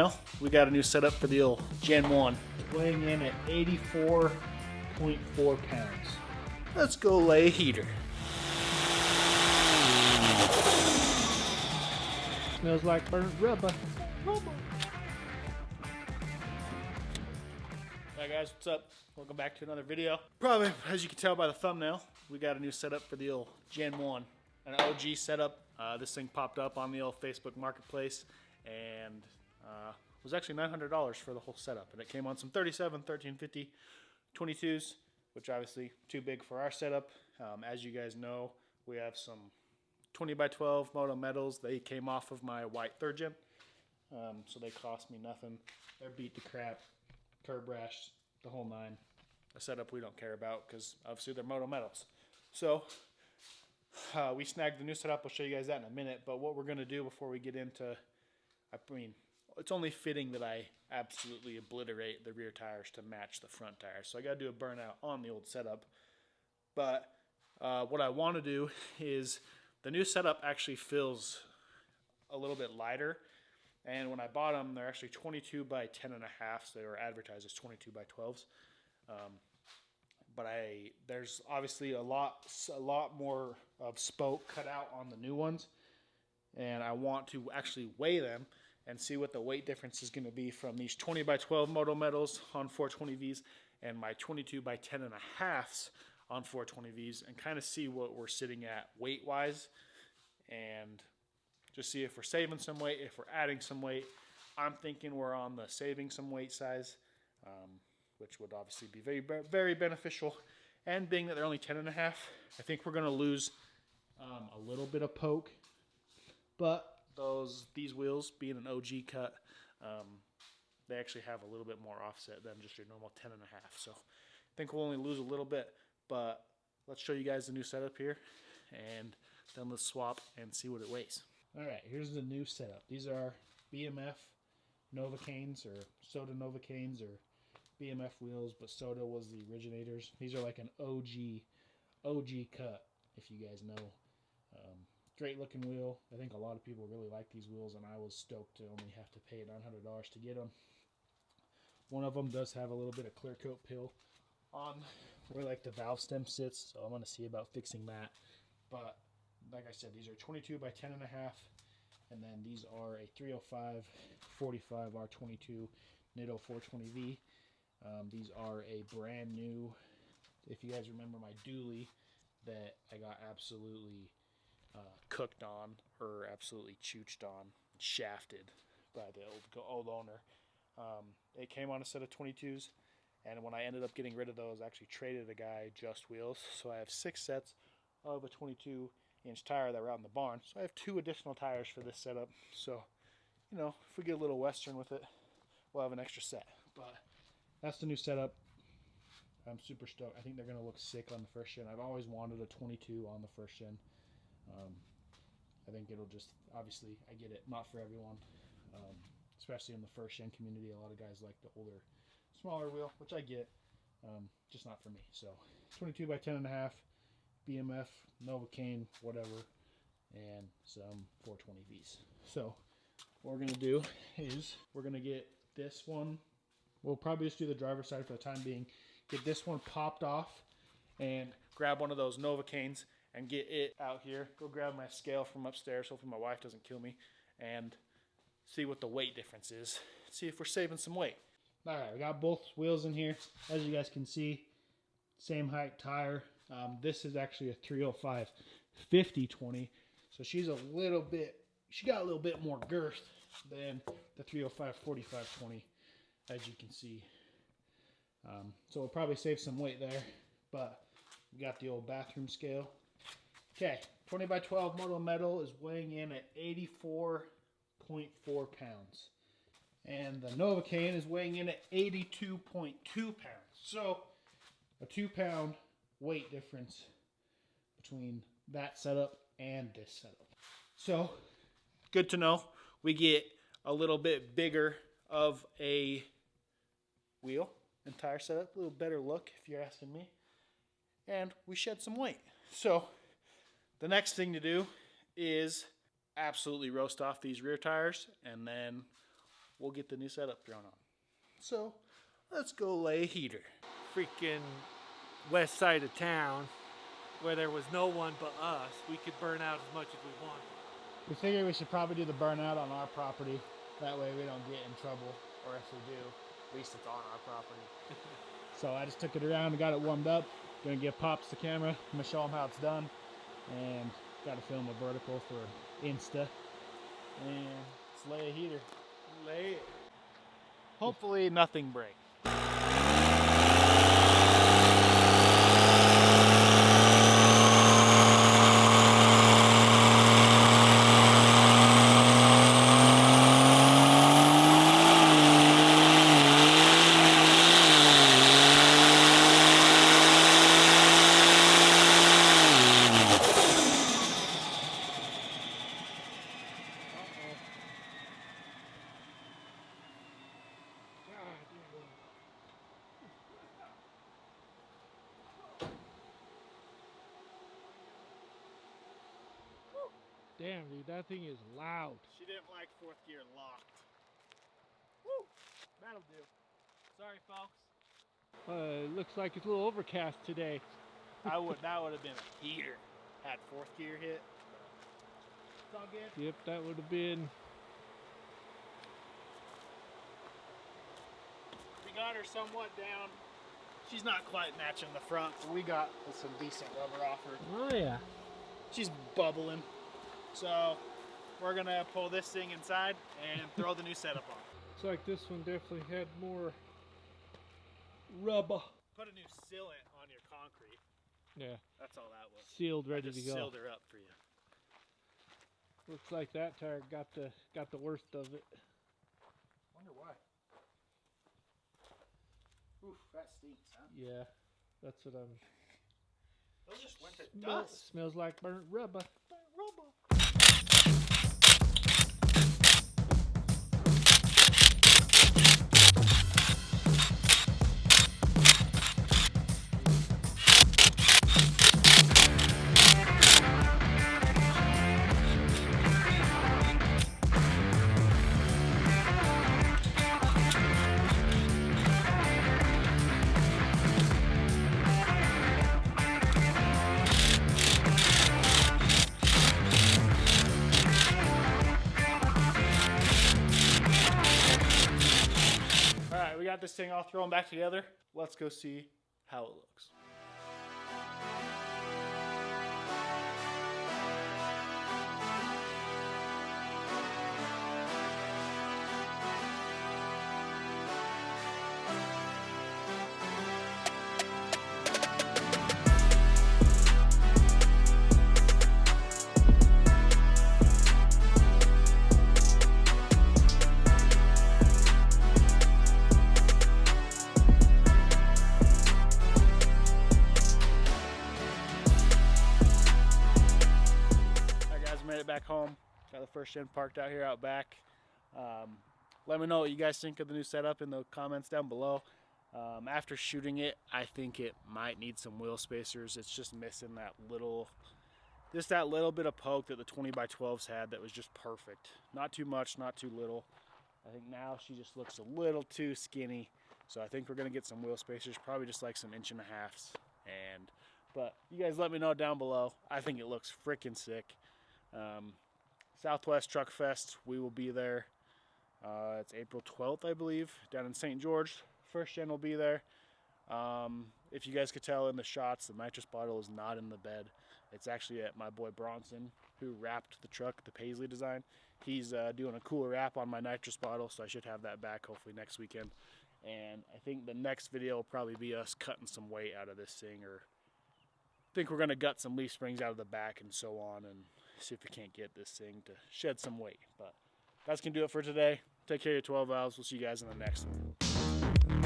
Well, we got a new setup for the old Gen 1. Weighing in at 84.4 pounds. Let's go lay a heater. Smells like burnt rubber. Alright guys, what's up? Welcome back to another video. Probably, as you can tell by the thumbnail, we got a new setup for the old Gen 1. An OG setup. This thing popped up on the old Facebook Marketplace and was actually $900 for the whole setup. And it came on some 37, 1350 22s, which obviously too big for our setup. As you guys know, we have some 20x12 Moto Metals. They came off of my white 3rd gen, so they cost me nothing. They're beat to crap, curb rash, the whole nine. A setup we don't care about because obviously they're Moto Metals. So we snagged the new setup. I'll show you guys that in a minute. But what we're going to do before we get into, it's only fitting that I absolutely obliterate the rear tires to match the front tires. So I got to do a burnout on the old setup. But what I want to do is, the new setup actually feels a little bit lighter. And when I bought them, they're actually 22 by 10 and a half. So they were advertised as 22 by 12s. But there's obviously a lot more of spoke cut out on the new ones. And I want to actually weigh them and see what the weight difference is going to be from these 20 by 12 Moto Metals on 420Vs and my 22 by 10 and a halves on 420Vs, and kind of see what we're sitting at weight wise, and just see if we're saving some weight, if we're adding some weight. I'm thinking we're on the saving some weight size, which would obviously be very, very beneficial. And being that they're only 10 and a half, I think we're going to lose a little bit of poke. But these wheels, being an OG cut, they actually have a little bit more offset than just your normal 10 and a half. So I think we'll only lose a little bit. But let's show you guys the new setup here, and then let's swap and see what it weighs. All right, here's the new setup. These are BMF Novocaines, or Soda Novocaines, or BMF wheels, but Soda was the originators. These are like an OG cut, if you guys know. Great looking wheel. I think a lot of people really like these wheels, and I was stoked to only have to pay $900 to get them. One of them does have a little bit of clear coat peel on where like the valve stem sits, so I'm going to see about fixing that. But like I said, these are 22 by 10 and a half, and then these are a 305 45 R22 Nitto 420V. These are a brand new, if you guys remember my dually that I got absolutely cooked on, or absolutely chooched on, shafted by the old owner. It came on a set of 22s, and when I ended up getting rid of those, I actually traded a guy just wheels. So I have 6 sets of a 22-inch tire that were out in the barn. So I have 2 additional tires for this setup. So, you know, if we get a little Western with it, we'll have an extra set. But that's the new setup. I'm super stoked. I think they're going to look sick on the 1st gen. I've always wanted a 22 on the 1st gen. I think it'll just, obviously, I get it, not for everyone, especially in the 1st gen community. A lot of guys like the older, smaller wheel, which I get, just not for me. So 22 by 10 and a half, BMF, Novocaine, whatever, and some 420Vs. So what we're going to do is we're going to get this one. We'll probably just do the driver's side for the time being. Get this one popped off and grab one of those Novocaines and get it out here. Go grab my scale from upstairs. Hopefully my wife doesn't kill me. And see what the weight difference is. See if we're saving some weight. All right, we got both wheels in here. As you guys can see, same height tire. This is actually a 305 50/20. So she got a little bit more girth than the 305 45/20, as you can see. So we'll probably save some weight there. But we got the old bathroom scale. Okay, 20 by 12 Moto Metal is weighing in at 84.4 pounds. And the Novocaine is weighing in at 82.2 pounds. So a 2-pound weight difference between that setup and this setup. So good to know. We get a little bit bigger of a wheel and tire setup, a little better look if you're asking me. And we shed some weight. So the next thing to do is absolutely roast off these rear tires, and then we'll get the new setup thrown on. So let's go lay a heater. Freaking west side of town, where there was no one but us, we could burn out as much as we wanted. We figured we should probably do the burnout on our property. That way we don't get in trouble, or if we do, at least it's on our property. So I just took it around and got it warmed up. Gonna give Pops the camera. I'm gonna show him how it's done. And gotta film a vertical for Insta. And let's lay a heater. Lay it. Hopefully nothing breaks. Damn, dude, that thing is loud. She didn't like fourth gear locked. Woo! That'll do. Sorry, folks. Looks like it's a little overcast today. That would have been a heater had fourth gear hit. It's all good. Yep, that would have been. We got her somewhat down. She's not quite matching the front, but we got some decent rubber off her. Oh yeah. She's bubbling. So we're gonna pull this thing inside and throw the new setup on. Looks like this one definitely had more rubber. Put a new sealant on your concrete. Yeah. That's all that was. Sealed, ready to go. Sealed her up for you. Looks like that tire got the worst of it. Wonder why. Oof, that stinks, huh? Yeah, that's what I'm. Those just went to dust. Smells like burnt rubber. Burnt rubber. We got this thing all thrown back together. Let's go see how it looks. Back home, got the first gen parked out here out back. Let me know what you guys think of the new setup in the comments down below. After shooting it, I think it might need some wheel spacers. It's just missing that little bit of poke that the 20x12s had that was just perfect. Not too much, not too little. I think now she just looks a little too skinny, so I think we're gonna get some wheel spacers, probably just like some 1.5 inches. But you guys let me know down below. I think it looks freaking sick. Southwest Truck Fest, we will be there. It's April 12th, I believe, down in St. George. First gen will be there. If you guys could tell in the shots, the nitrous bottle is not in the bed. It's actually at my boy Bronson, who wrapped the truck, the Paisley design. He's doing a cool wrap on my nitrous bottle, so I should have that back hopefully next weekend. And I think the next video will probably be us cutting some weight out of this thing, or I think we're going to gut some leaf springs out of the back and so on, and see if we can't get this thing to shed some weight. But that's going to do it for today. Take care of your 12 valves. We'll see you guys in the next one.